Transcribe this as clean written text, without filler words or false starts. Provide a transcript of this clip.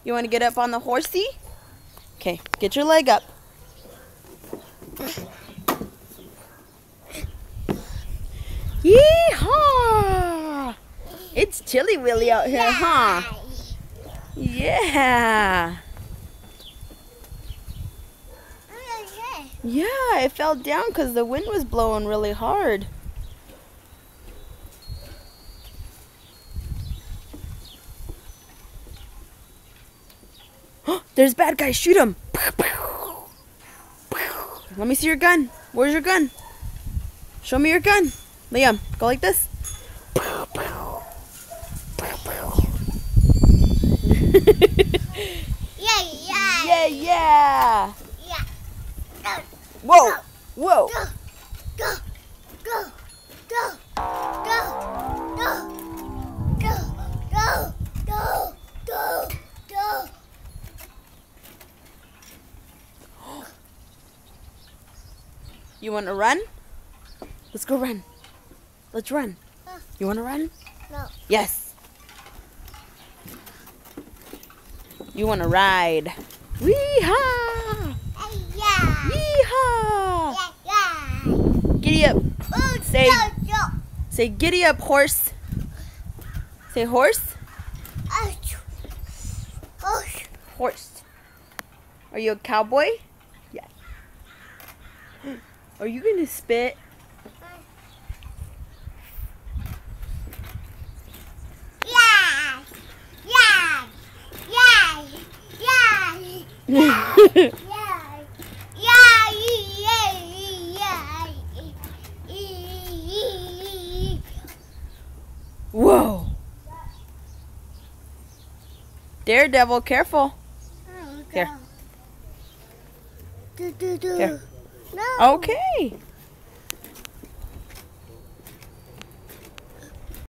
You want to get up on the horsey? Okay, get your leg up. Yee-haw! It's chilly willy out here, huh? Yeah. Yeah, it fell down because the wind was blowing really hard. There's bad guys. Shoot him. Let me see your gun. Where's your gun? Show me your gun. Liam, go like this. Yeah, yeah. Whoa, whoa. Go. You want to run? Let's go run. Let's run. You want to run? No. Yes. You want to ride? Wee-haw! Yeah. Yee-haw! Yeah. Giddy up. Oh, Say, no. say giddy up, horse. Say horse. Horse. Are you a cowboy? Yeah. Are you going to spit? Whoa. Daredevil, careful. Here. Do. Here. No. Okay.